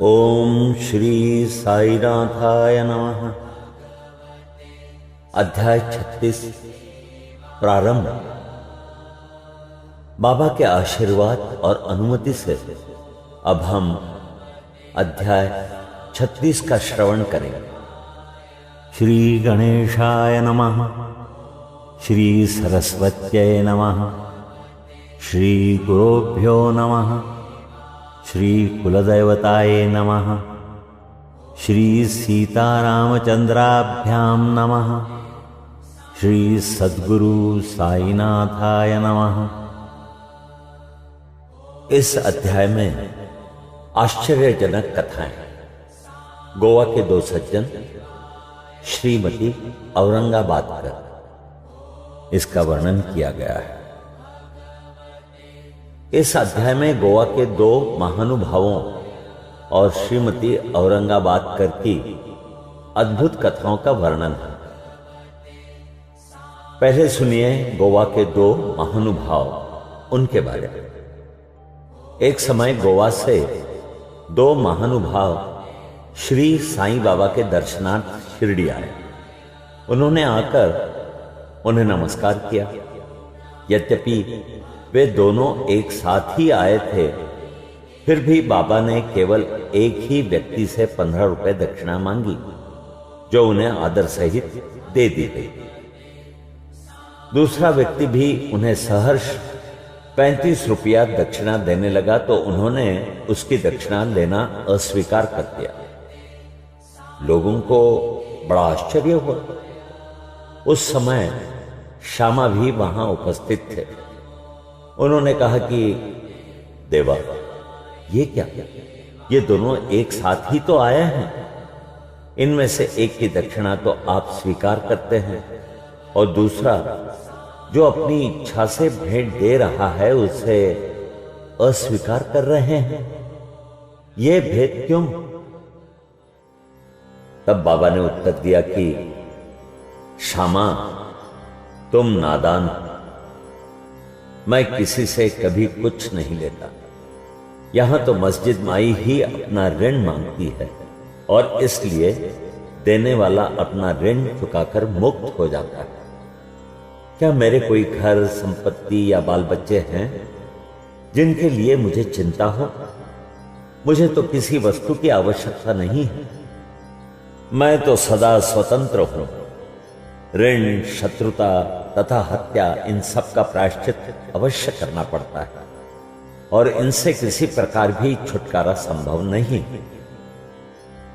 ओम श्री साईनाथाय नमः। अध्याय 36 प्रारंभ। बाबा के आशीर्वाद और अनुमति से अब हम अध्याय 36 का श्रवण करेंगे। श्री गणेशाय नमः। श्री सरस्वत्यै नमः। श्री गुरुभ्यो नमः। श्री कुलदेवताय नमः। श्री सीतारामचंद्राभ्यां नमः। श्री सद्गुरु साईनाथाय नमः। इस अध्याय में आश्चर्यजनक कथाएं। गोवा के दो सज्जन, श्रीमती औरंगाबादकर, इसका वर्णन किया गया है। इस अध्याय में गोवा के दो महानुभावों और श्रीमती औरंगाबादकर की अद्भुत कथाओं का वर्णन है। पहले सुनिए गोवा के दो महानुभाव, उनके बारे में। एक समय गोवा से दो महानुभाव श्री साईं बाबा के दर्शनार्थ शिरडी आए। उन्होंने आकर उन्हें नमस्कार किया। यद्यपि वे दोनों एक साथ ही आए थे, फिर भी बाबा ने केवल एक ही व्यक्ति से 15 रुपए दक्षिणा मांगी, जो उन्हें आदर सहित दे दी गई। दूसरा व्यक्ति भी उन्हें सहर्ष 35 रुपया दक्षिणा देने लगा, तो उन्होंने उसकी दक्षिणा लेना अस्वीकार कर दिया। लोगों को बड़ा आश्चर्य हुआ। उस समय श्यामा भी वहां उपस्थित थे। उन्होंने कहा कि देवा, ये क्या? ये दोनों एक साथ ही तो आए हैं। इनमें से एक की दक्षिणा तो आप स्वीकार करते हैं, और दूसरा जो अपनी इच्छा से भेंट दे रहा है उसे अस्वीकार कर रहे हैं। ये भेद क्यों? तब बाबा ने उत्तर दिया कि श्यामा, तुम नादान हो। मैं किसी से कभी कुछ नहीं लेता। यहां तो मस्जिद माई ही अपना ऋण मांगती है, और इसलिए देने वाला अपना ऋण चुकाकर मुक्त हो जाता है। क्या मेरे कोई घर, संपत्ति या बाल बच्चे हैं जिनके लिए मुझे चिंता हो? मुझे तो किसी वस्तु की आवश्यकता नहीं है। मैं तो सदा स्वतंत्र हूं। ऋण, शत्रुता तथा हत्या, इन सब का प्रायश्चित अवश्य करना पड़ता है, और इनसे किसी प्रकार भी छुटकारा संभव नहीं।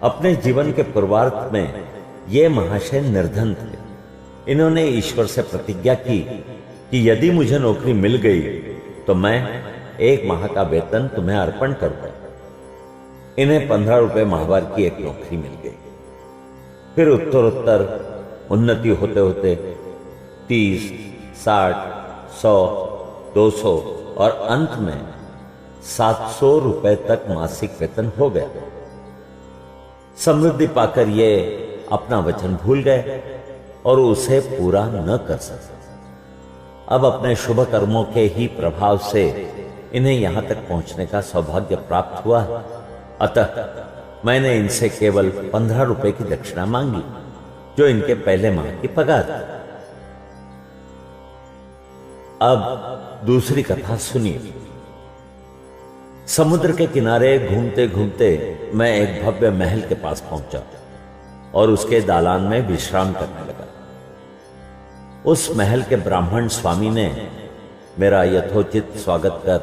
अपने जीवन के पूर्वार्ध में ये महाशय निर्धन थे। इन्होंने ईश्वर से प्रतिज्ञा की कि यदि मुझे नौकरी मिल गई तो मैं 1 माह का वेतन तुम्हें अर्पण करूंगा। इन्हें 15 रुपए माहवार की एक नौकरी मिल गई। फिर उत्तरोत्तर उन्नति होते होते 30, 60, 100, 200 और अंत में 700 रुपए तक मासिक वेतन हो गया। समृद्धि पाकर ये अपना वचन भूल गए और उसे पूरा न कर सके। अब अपने शुभ कर्मों के ही प्रभाव से इन्हें यहां तक पहुंचने का सौभाग्य प्राप्त हुआ है। अतः मैंने इनसे केवल 15 रुपए की दक्षिणा मांगी, जो इनके पहले माह की पगार थी। अब दूसरी कथा सुनिए। समुद्र के किनारे घूमते घूमते मैं एक भव्य महल के पास पहुंचा और उसके दालान में विश्राम करने लगा। उस महल के ब्राह्मण स्वामी ने मेरा यथोचित स्वागत कर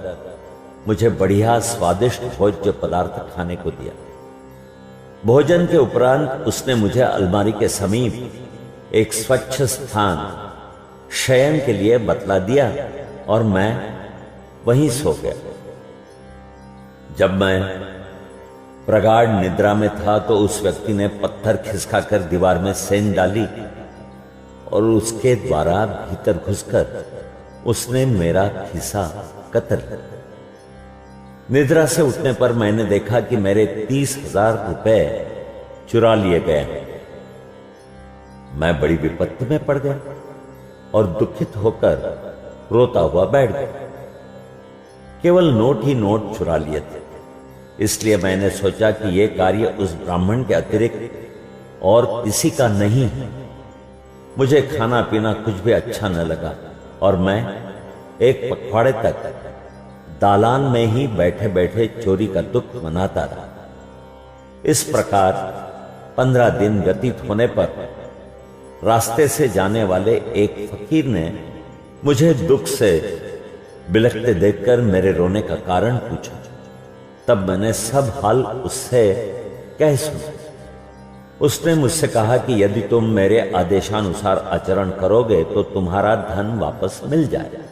मुझे बढ़िया स्वादिष्ट भोज्य पदार्थ खाने को दिया। भोजन के उपरांत उसने मुझे अलमारी के समीप एक स्वच्छ स्थान शयन के लिए बतला दिया, और मैं वहीं सो गया। जब मैं प्रगाढ़ निद्रा में था तो उस व्यक्ति ने पत्थर खिसकाकर दीवार में सेंध डाली, और उसके द्वारा भीतर घुसकर उसने मेरा खिस्सा कतर कर। निद्रा से उठने पर मैंने देखा कि मेरे 30,000 रुपए चुरा लिए गए हैं। मैं बड़ी विपत्ति में पड़ गया और दुखित होकर रोता हुआ बैठ गया। केवल नोट ही नोट चुरा लिए थे। इसलिए मैंने सोचा कि यह कार्य उस ब्राह्मण के अतिरिक्त और किसी का नहीं है। मुझे खाना पीना कुछ भी अच्छा न लगा और मैं एक पखवाड़े तक दालान में ही बैठे बैठे चोरी का दुख मनाता रहा। इस प्रकार 15 दिन व्यतीत होने पर रास्ते से जाने वाले एक फकीर ने मुझे दुख से बिलखते देखकर मेरे रोने का कारण पूछा। तब मैंने सब हाल उससे कह सुना। उसने मुझसे कहा कि यदि तुम मेरे आदेशानुसार आचरण करोगे तो तुम्हारा धन वापस मिल जाएगा।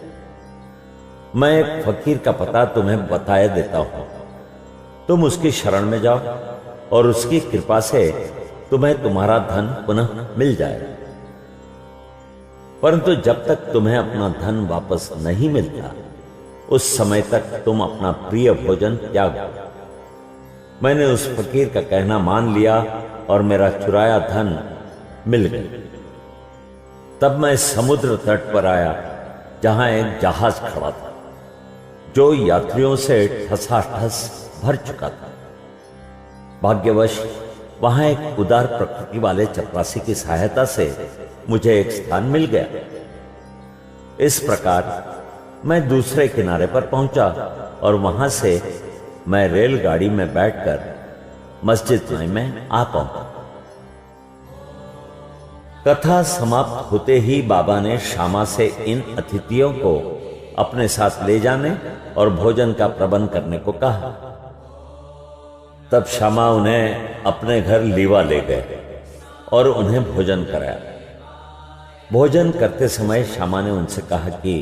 मैं एक फकीर का पता तुम्हें बताया देता हूं, तुम उसकी शरण में जाओ और उसकी कृपा से तुम्हें तुम्हारा धन पुनः मिल जाएगा। परंतु जब तक तुम्हें अपना धन वापस नहीं मिलता उस समय तक तुम अपना प्रिय भोजन त्यागो। मैंने उस फकीर का कहना मान लिया और मेरा चुराया धन मिल गया। तब मैं समुद्र तट पर आया जहां एक जहाज खड़ा था जो यात्रियों से ठसाठस भर चुका था। भाग्यवश वहां एक उदार प्रकृति वाले चपरासी की सहायता से मुझे एक स्थान मिल गया। इस प्रकार मैं दूसरे किनारे पर पहुंचा और वहां से मैं रेलगाड़ी में बैठकर मस्जिद में आ पहुंचा। कथा समाप्त होते ही बाबा ने श्यामा से इन अतिथियों को अपने साथ ले जाने और भोजन का प्रबंध करने को कहा। तब श्यामा उन्हें अपने घर लीवा ले गए और उन्हें भोजन कराया। भोजन करते समय श्यामा ने उनसे कहा कि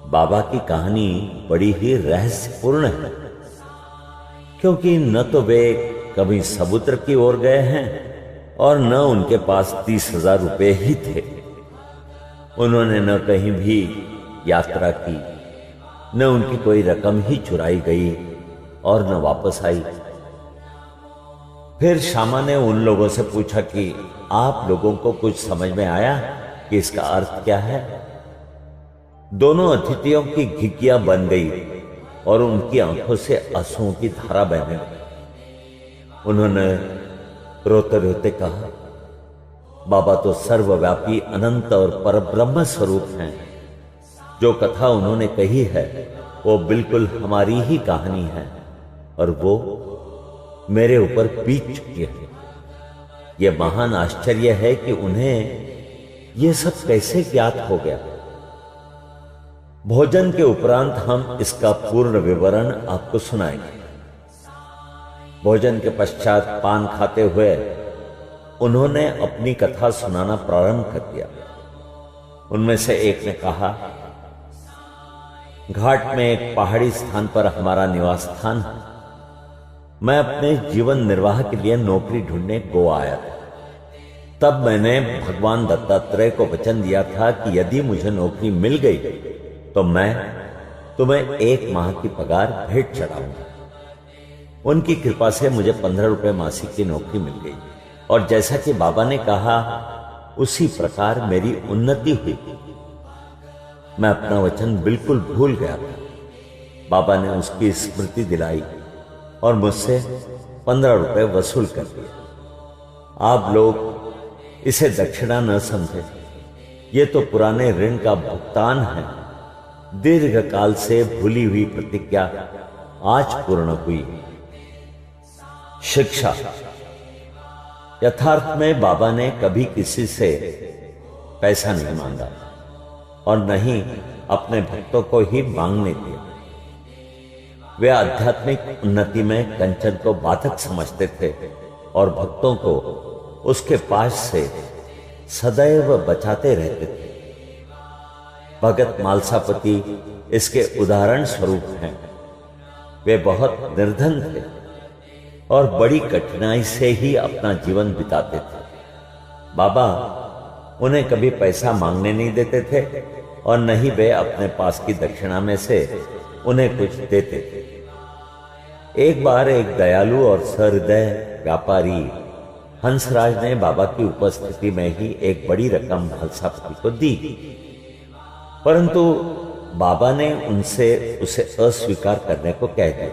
बाबा की कहानी बड़ी ही रहस्यपूर्ण है, क्योंकि न तो वे कभी समुद्र की ओर गए हैं और न उनके पास 30,000 रुपए ही थे। उन्होंने न कहीं भी यात्रा की, न उनकी कोई रकम ही चुराई गई और न वापस आई। फिर श्यामा ने उन लोगों से पूछा कि आप लोगों को कुछ समझ में आया कि इसका अर्थ क्या है? दोनों अतिथियों की घिघियां बन गई और उनकी आंखों से आंसुओं की धारा बहने लगी। उन्होंने रोते रोते कहा, बाबा तो सर्वव्यापी अनंत और परब्रह्म स्वरूप हैं। जो कथा उन्होंने कही है वो बिल्कुल हमारी ही कहानी है और वो मेरे ऊपर बीत चुकी है। यह महान आश्चर्य है कि उन्हें यह सब कैसे ज्ञात हो गया। भोजन के उपरांत हम इसका पूर्ण विवरण आपको सुनाएंगे। भोजन के पश्चात पान खाते हुए उन्होंने अपनी कथा सुनाना प्रारंभ कर दिया। उनमें से एक ने कहा, घाट में एक पहाड़ी स्थान पर हमारा निवास स्थान है। मैं अपने जीवन निर्वाह के लिए नौकरी ढूंढने गोवा आया था। तब मैंने भगवान दत्तात्रेय को वचन दिया था कि यदि मुझे नौकरी मिल गई तो मैं तुम्हें 1 माह की पगार भेंट चढ़ाऊंगा। उनकी कृपा से मुझे 15 रुपए मासिक की नौकरी मिल गई और जैसा कि बाबा ने कहा उसी प्रकार मेरी उन्नति हुई। मैं अपना वचन बिल्कुल भूल गया था। बाबा ने उसकी स्मृति दिलाई और मुझसे 15 रुपए वसूल कर दिए। आप लोग इसे दक्षिणा न समझे, ये तो पुराने ऋण का भुगतान है। दीर्घ काल से भूली हुई प्रतिज्ञा आज पूर्ण हुई। शिक्षा। यथार्थ में बाबा ने कभी किसी से पैसा नहीं मांगा और न ही अपने भक्तों को ही मांगने दिया। वे आध्यात्मिक उन्नति में कंचन को बाधक समझते थे और भक्तों को उसके पास से सदैव बचाते रहते थे। भगत मालसापति इसके उदाहरण स्वरूप हैं। वे बहुत निर्धन थे और बड़ी कठिनाई से ही अपना जीवन बिताते थे। बाबा उन्हें कभी पैसा मांगने नहीं देते थे और न ही वे अपने पास की दक्षिणा में से उन्हें कुछ देते थे। एक बार एक दयालु और सहृदय व्यापारी हंसराज ने बाबा की उपस्थिति में ही एक बड़ी रकम मालसापति को दी, परंतु बाबा ने उनसे उसे अस्वीकार करने को कह दिया।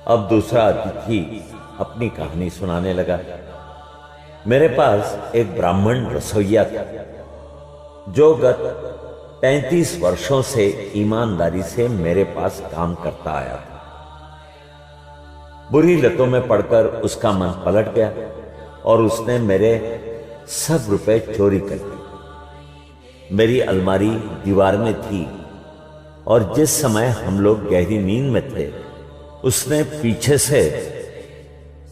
अब दूसरा अतिथि अपनी कहानी सुनाने लगा। मेरे पास एक ब्राह्मण रसोइया था जो गत 35 वर्षों से ईमानदारी से मेरे पास काम करता आया था। बुरी लतों में पड़कर उसका मन पलट गया और उसने मेरे सब रुपए चोरी कर लिए। मेरी अलमारी दीवार में थी और जिस समय हम लोग गहरी नींद में थे उसने पीछे से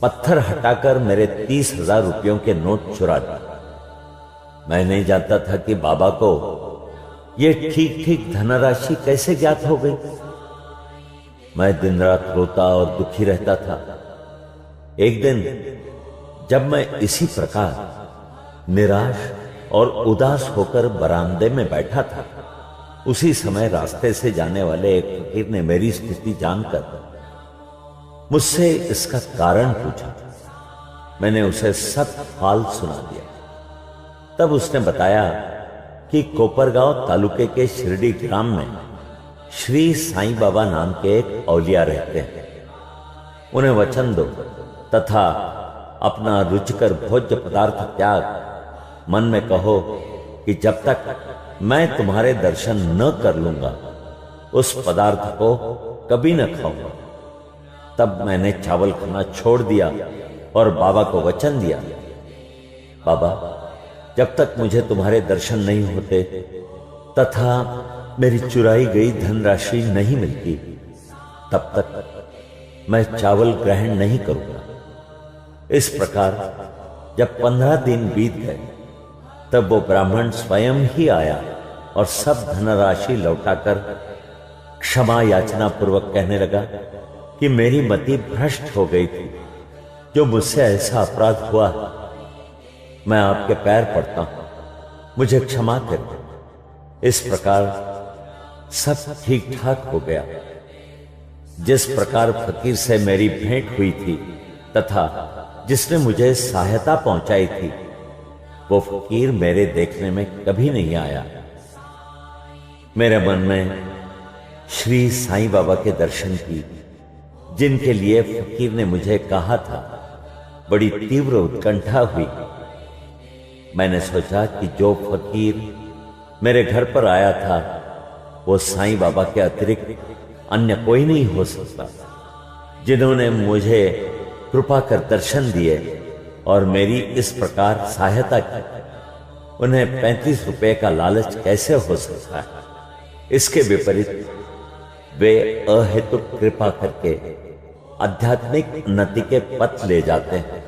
पत्थर हटाकर मेरे 30,000 रुपयों के नोट चुरा दिए। मैं नहीं जानता था कि बाबा को यह ठीक ठीक धनराशि कैसे ज्ञात हो गई। मैं दिन रात रोता और दुखी रहता था। एक दिन जब मैं इसी प्रकार निराश और उदास होकर बरामदे में बैठा था, उसी समय रास्ते से जाने वाले एक फकीर ने मेरी स्थिति जानकर मुझसे इसका कारण पूछा। मैंने उसे सब हाल सुना दिया। तब उसने बताया कि कोपरगांव तालुके के शिरडी ग्राम में श्री साईं बाबा नाम के एक औलिया रहते हैं। उन्हें वचन दो तथा अपना रुचिकर भोज्य पदार्थ त्याग मन में कहो कि जब तक मैं तुम्हारे दर्शन न कर लूंगा उस पदार्थ को कभी न खाऊंगा। तब मैंने चावल खाना छोड़ दिया और बाबा को वचन दिया, बाबा जब तक मुझे तुम्हारे दर्शन नहीं होते तथा मेरी चुराई गई धनराशि नहीं मिलती तब तक मैं चावल ग्रहण नहीं करूंगा। इस प्रकार जब 15 दिन बीत गए तब वो ब्राह्मण स्वयं ही आया और सब धनराशि लौटाकर क्षमा याचना पूर्वक कहने लगा कि मेरी मति भ्रष्ट हो गई थी, जो मुझसे ऐसा अपराध हुआ। मैं आपके पैर पड़ता हूं, मुझे क्षमा करें। इस प्रकार सब ठीक ठाक हो गया। जिस प्रकार फकीर से मेरी भेंट हुई थी तथा जिसने मुझे सहायता पहुंचाई थी, वो फकीर मेरे देखने में कभी नहीं आया। मेरे मन में श्री साईं बाबा के दर्शन की, जिनके लिए फकीर ने मुझे कहा था, बड़ी तीव्र उत्कंठा हुई। मैंने सोचा कि जो फकीर मेरे घर पर आया था वो साईं बाबा के अतिरिक्त अन्य कोई नहीं हो सकता, जिन्होंने मुझे कृपा कर दर्शन दिए और मेरी इस प्रकार सहायता की। उन्हें 35 रुपए का लालच कैसे हो सकता है। इसके विपरीत वे अहेतुक कृपा करके आध्यात्मिक उन्नति के पथ ले जाते हैं।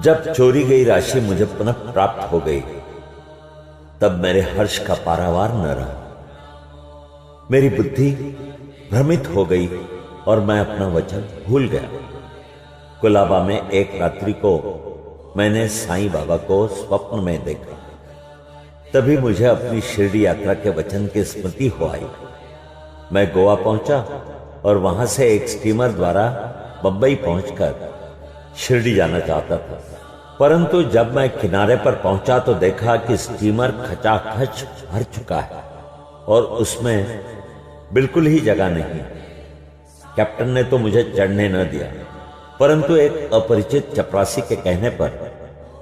जब चोरी गई राशि मुझे पुनः प्राप्त हो गई तब मेरे हर्ष का पारावार न रहा। मेरी बुद्धि भ्रमित हो गई और मैं अपना वचन भूल गया। कुलाबा में एक रात्रि को मैंने साईं बाबा को स्वप्न में देखा। तभी मुझे अपनी शिरडी यात्रा के वचन की स्मृति हो आई। मैं गोवा पहुंचा और वहां से एक स्टीमर द्वारा बंबई पहुंचकर शिरडी जाना चाहता था, परंतु जब मैं किनारे पर पहुंचा तो देखा कि स्टीमर खचाखच भर चुका है और उसमें बिल्कुल ही जगह नहीं। कैप्टन ने तो मुझे चढ़ने न दिया, परंतु एक अपरिचित चपरासी के कहने पर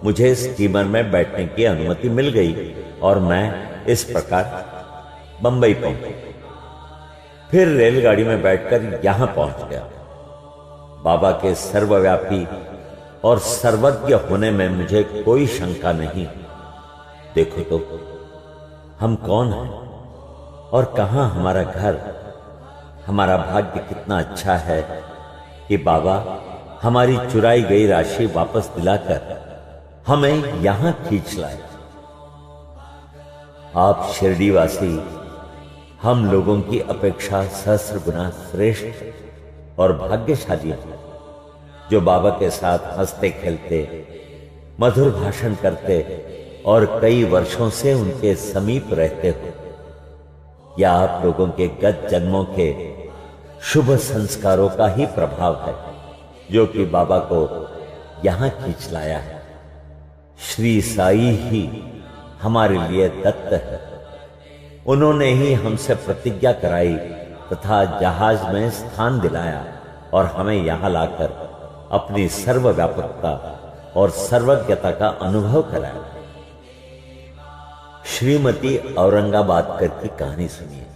मुझे स्टीमर में बैठने की अनुमति मिल गई और मैं इस प्रकार बंबई पहुंचा। फिर रेलगाड़ी में बैठकर यहां पहुंच गया। बाबा के सर्वव्यापी और सर्वज्ञ होने में मुझे कोई शंका नहीं। देखो तो हम कौन हैं और कहां हमारा घर। हमारा भाग्य कितना अच्छा है कि बाबा हमारी चुराई गई राशि वापस दिलाकर हमें यहां खींच लाए। आप शिरडीवासी हम लोगों की अपेक्षा सहस्र गुना श्रेष्ठ और भाग्यशाली हैं, जो बाबा के साथ हंसते खेलते, मधुर भाषण करते और कई वर्षों से उनके समीप रहते हो। यह आप लोगों के गत जन्मों के शुभ संस्कारों का ही प्रभाव है, जो कि बाबा को यहां खींच लाया है। श्री साई ही हमारे लिए दत्त है। उन्होंने ही हमसे प्रतिज्ञा कराई तथा जहाज में स्थान दिलाया और हमें यहां लाकर अपनी सर्वव्यापकता और सर्वज्ञता का अनुभव कराया। श्रीमती औरंगाबादकर की कहानी सुनिए।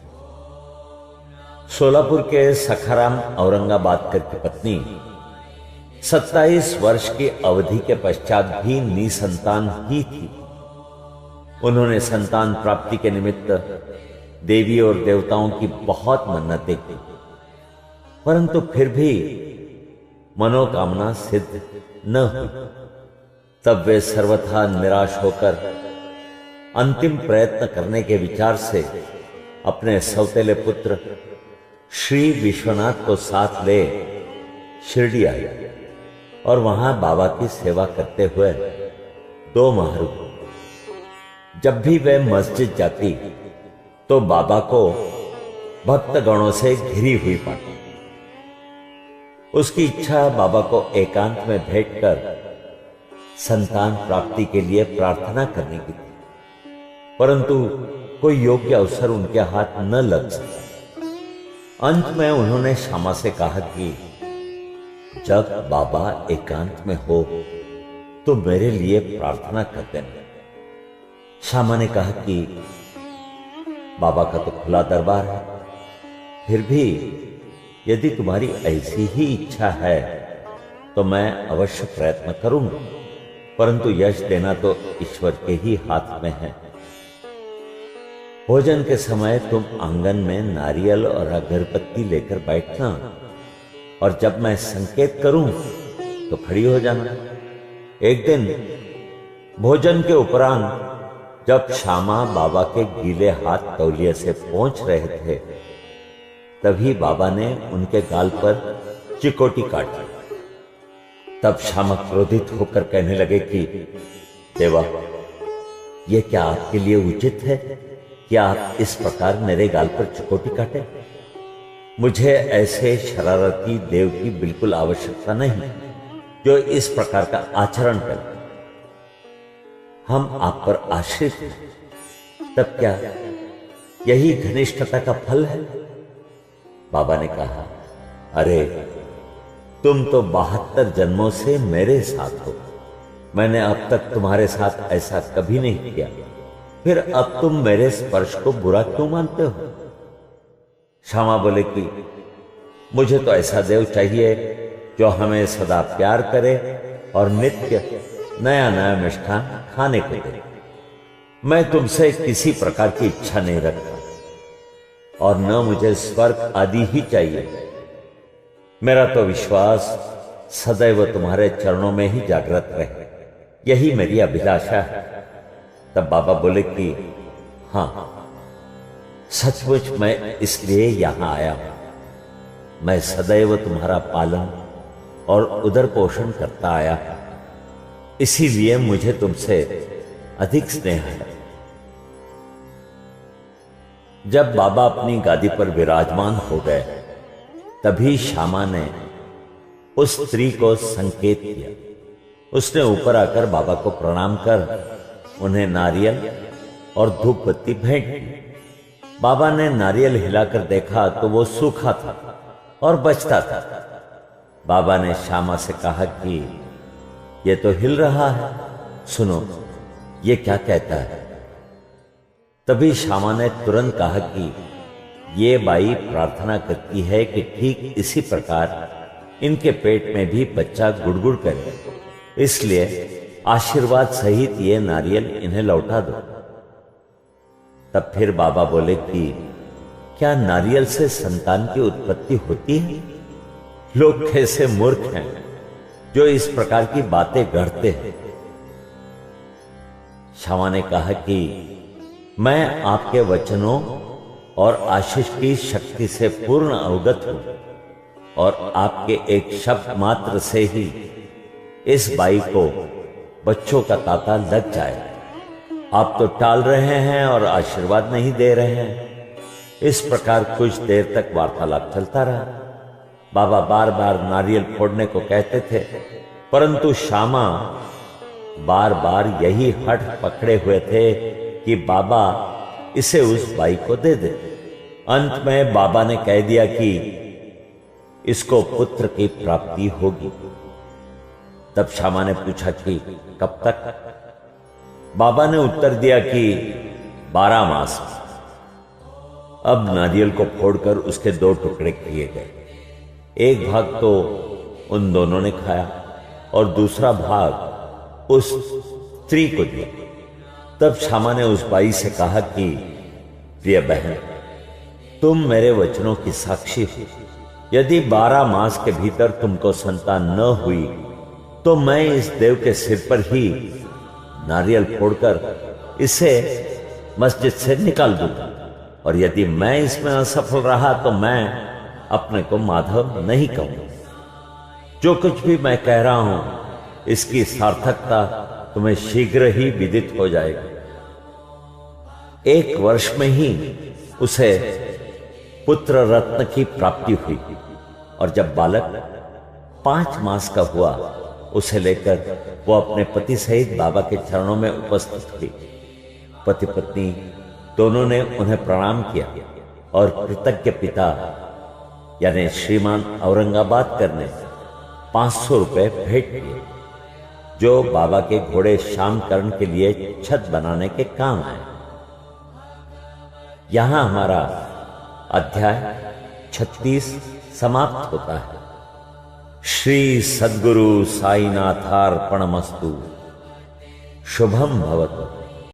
सोलापुर के सखाराम औरंगाबादकर की पत्नी 27 वर्ष की अवधि के पश्चात भी निसंतान ही थी। उन्होंने संतान प्राप्ति के निमित्त देवी और देवताओं की बहुत मन्नतें की, परंतु फिर भी मनोकामना सिद्ध न हुई। तब वे सर्वथा निराश होकर अंतिम प्रयत्न करने के विचार से अपने सौतेले पुत्र श्री विश्वनाथ को साथ ले शिरडी आई और वहां बाबा की सेवा करते हुए 2 माह रुकी। जब भी वे मस्जिद जाती तो बाबा को भक्तगणों से घिरी हुई पाती। उसकी इच्छा बाबा को एकांत में भेंटकर संतान प्राप्ति के लिए प्रार्थना करने की थी, परंतु कोई योग्य अवसर उनके हाथ न लग सका। अंत में उन्होंने श्यामा से कहा कि जब बाबा एकांत में हो तो मेरे लिए प्रार्थना कर देना। श्यामा ने कहा कि बाबा का तो खुला दरबार है, फिर भी यदि तुम्हारी ऐसी ही इच्छा है तो मैं अवश्य प्रयत्न करूंगा, परंतु यश देना तो ईश्वर के ही हाथ में है। भोजन के समय तुम आंगन में नारियल और अगरबत्ती लेकर बैठना और जब मैं संकेत करूं तो खड़ी हो जाना। एक दिन भोजन के उपरांत जब श्यामा बाबा के गीले हाथ तौलिए से पोंछ रहे थे, तभी बाबा ने उनके गाल पर चिकोटी काटी। तब श्यामा क्रोधित होकर कहने लगे कि देवा, यह क्या आपके लिए उचित है कि आप इस प्रकार मेरे गाल पर चिकोटी काटे? मुझे ऐसे शरारती देव की बिल्कुल आवश्यकता नहीं जो इस प्रकार का आचरण करे। हम आप पर आश्रित हैं, तब क्या यही घनिष्ठता का फल है? बाबा ने कहा, अरे तुम तो 72 जन्मों से मेरे साथ हो। मैंने अब तक तुम्हारे साथ ऐसा कभी नहीं किया, फिर अब तुम मेरे स्पर्श को बुरा क्यों मानते हो? श्यामा बोले कि मुझे तो ऐसा देव चाहिए जो हमें सदा प्यार करे और नित्य नया नया मिष्ठान खाने को दे। मैं तुमसे किसी प्रकार की इच्छा नहीं रखता और न मुझे स्वर्ग आदि ही चाहिए। मेरा तो विश्वास सदैव तुम्हारे चरणों में ही जागृत रहे, यही मेरी अभिलाषा है। तब बाबा बोले कि हां, सचमुच मैं इसलिए यहां आया हूं। मैं सदैव तुम्हारा पालन और उदर पोषण करता आया हूं, इसीलिए मुझे तुमसे अधिक स्नेह है। जब बाबा अपनी गादी पर विराजमान हो गए, तभी श्यामा ने उस स्त्री को संकेत किया। उसने ऊपर आकर बाबा को प्रणाम कर उन्हें नारियल और धूप बत्ती भेंट की। बाबा ने नारियल हिलाकर देखा तो वो सूखा था और बचता था। बाबा ने श्यामा से कहा कि ये तो हिल रहा है, सुनो ये क्या कहता है? तभी श्यामा ने तुरंत कहा कि ये बाई प्रार्थना करती है कि ठीक इसी प्रकार इनके पेट में भी बच्चा गुड़गुड़ करे, इसलिए आशीर्वाद सहित ये नारियल इन्हें लौटा दो। तब फिर बाबा बोले कि क्या नारियल से संतान की उत्पत्ति होती है? लोग कैसे मूर्ख हैं जो इस प्रकार की बातें गढ़ते हैं। श्यामा ने कहा कि मैं आपके वचनों और आशीष की शक्ति से पूर्ण अवगत हूं और आपके एक शब्द मात्र से ही इस बाई को बच्चों का तांता लग जाए। आप तो टाल रहे हैं और आशीर्वाद नहीं दे रहे हैं। इस प्रकार कुछ देर तक वार्तालाप चलता रहा। बाबा बार बार नारियल फोड़ने को कहते थे, परंतु श्यामा बार बार यही हठ पकड़े हुए थे कि बाबा इसे उस बाई को दे दे। अंत में बाबा ने कह दिया कि इसको पुत्र की प्राप्ति होगी। तब श्यामा ने पूछा कि कब तक? बाबा ने उत्तर दिया कि 12 मास। अब नारियल को फोड़कर उसके 2 टुकड़े किए गए। एक भाग तो उन दोनों ने खाया और दूसरा भाग उस स्त्री को दिया। तब श्यामा ने उस बाई से कहा कि प्रिय बहन, तुम मेरे वचनों की साक्षी हो। यदि 12 मास के भीतर तुमको संतान न हुई तो मैं इस देव के सिर पर ही नारियल फोड़कर इसे मस्जिद से निकाल दूंगा, और यदि मैं इसमें असफल रहा तो मैं अपने को माधव नहीं कहूंगा। जो कुछ भी मैं कह रहा हूं इसकी सार्थकता तुम्हें शीघ्र ही विदित हो जाएगी। 1 वर्ष में ही उसे पुत्र रत्न की प्राप्ति हुई, और जब बालक 5 मास का हुआ उसे लेकर वो अपने पति सहित बाबा के चरणों में उपस्थित हुई। पति पत्नी दोनों ने उन्हें प्रणाम किया और कृतज्ञ पिता यानी श्रीमान औरंगाबाद करने 500 रुपए भेंट किए, जो बाबा के घोड़े श्यामकरण के लिए छत बनाने के काम आए। यहां हमारा अध्याय 36 समाप्त होता है। श्री सद्गुरु साईनाथार्पणमस्तु। शुभम भवतु।